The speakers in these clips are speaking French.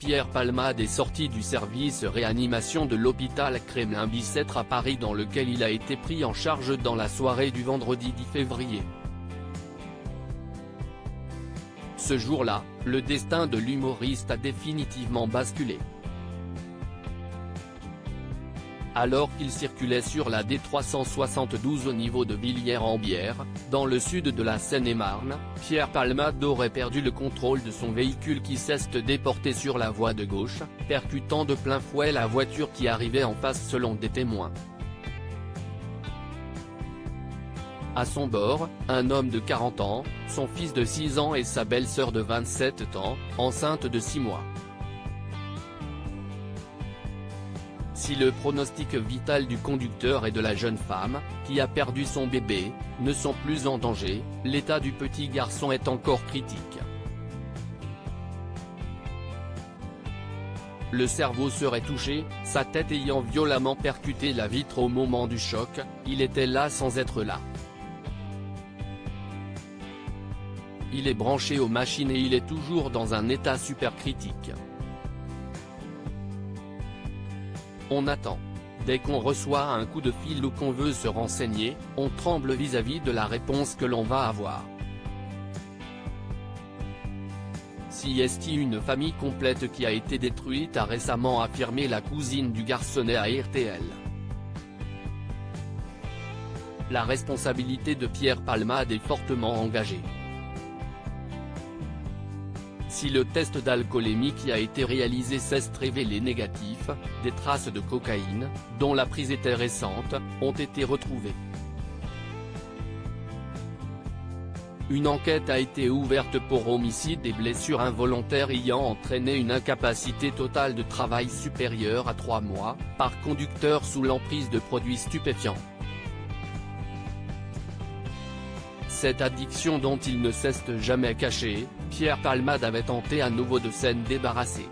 Pierre Palmade est sorti du service réanimation de l'hôpital Kremlin-Bicêtre à Paris dans lequel il a été pris en charge dans la soirée du vendredi 10 février. Ce jour-là, le destin de l'humoriste a définitivement basculé. Alors qu'il circulait sur la D372 au niveau de Villiers-en-Bière, dans le sud de la Seine-et-Marne, Pierre Palmade aurait perdu le contrôle de son véhicule qui s'est déporté sur la voie de gauche, percutant de plein fouet la voiture qui arrivait en face selon des témoins. À son bord, un homme de 40 ans, son fils de 6 ans et sa belle-sœur de 27 ans, enceinte de 6 mois. Si le pronostic vital du conducteur et de la jeune femme, qui a perdu son bébé, ne sont plus en danger, l'état du petit garçon est encore critique. Le cerveau serait touché, sa tête ayant violemment percuté la vitre au moment du choc, il était là sans être là. Il est branché aux machines et il est toujours dans un état super critique. On attend. Dès qu'on reçoit un coup de fil ou qu'on veut se renseigner, on tremble vis-à-vis de la réponse que l'on va avoir. Si est une famille complète qui a été détruite, a récemment affirmé la cousine du garçonnet à RTL. La responsabilité de Pierre Palmade est fortement engagée. Si le test d'alcoolémie qui a été réalisé s'est révélé négatif, des traces de cocaïne, dont la prise était récente, ont été retrouvées. Une enquête a été ouverte pour homicide et blessures involontaires ayant entraîné une incapacité totale de travail supérieure à 3 mois, par conducteur sous l'emprise de produits stupéfiants. Cette addiction dont il ne s'est jamais caché, Pierre Palmade avait tenté à nouveau de s'en débarrasser.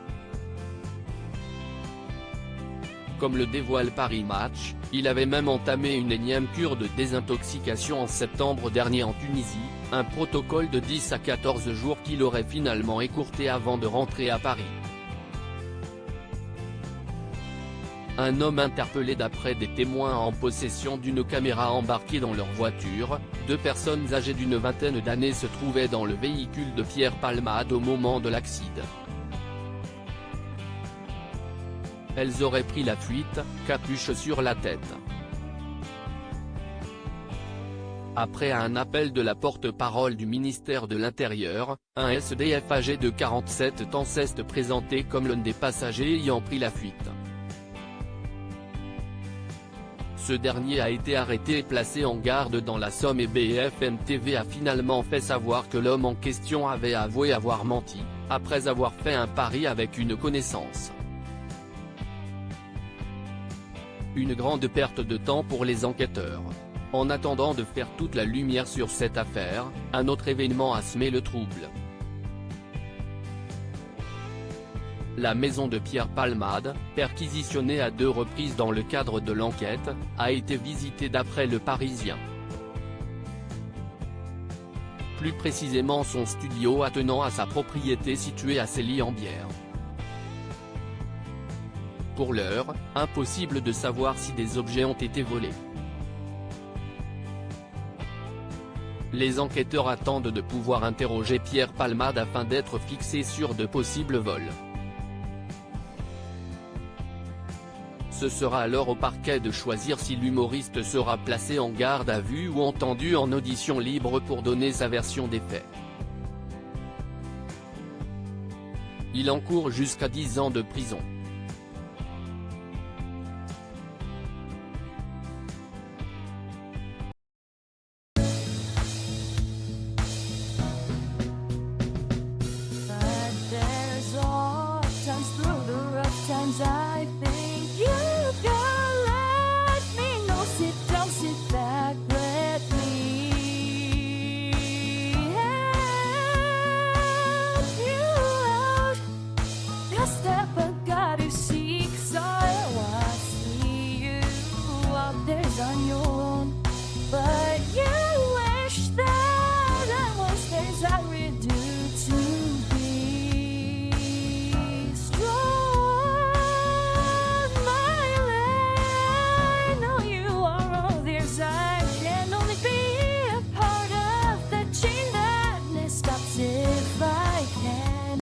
Comme le dévoile Paris Match, il avait même entamé une énième cure de désintoxication en septembre dernier en Tunisie, un protocole de 10 à 14 jours qu'il aurait finalement écourté avant de rentrer à Paris. Un homme interpellé d'après des témoins en possession d'une caméra embarquée dans leur voiture, 2 personnes âgées d'une vingtaine d'années se trouvaient dans le véhicule de Pierre Palmade au moment de l'accident. Elles auraient pris la fuite, capuche sur la tête. Après un appel de la porte-parole du ministère de l'Intérieur, un SDF âgé de 47 ans s'est présenté comme l'un des passagers ayant pris la fuite. Ce dernier a été arrêté et placé en garde dans la Somme et BFM TV a finalement fait savoir que l'homme en question avait avoué avoir menti, après avoir fait un pari avec une connaissance. Une grande perte de temps pour les enquêteurs. En attendant de faire toute la lumière sur cette affaire, un autre événement a semé le trouble. La maison de Pierre Palmade, perquisitionnée à 2 reprises dans le cadre de l'enquête, a été visitée d'après Le Parisien. Plus précisément son studio attenant à sa propriété située à Villiers-en-Bière. Pour l'heure, impossible de savoir si des objets ont été volés. Les enquêteurs attendent de pouvoir interroger Pierre Palmade afin d'être fixés sur de possibles vols. Ce sera alors au parquet de choisir si l'humoriste sera placé en garde à vue ou entendu en audition libre pour donner sa version des faits. Il encourt jusqu'à 10 ans de prison.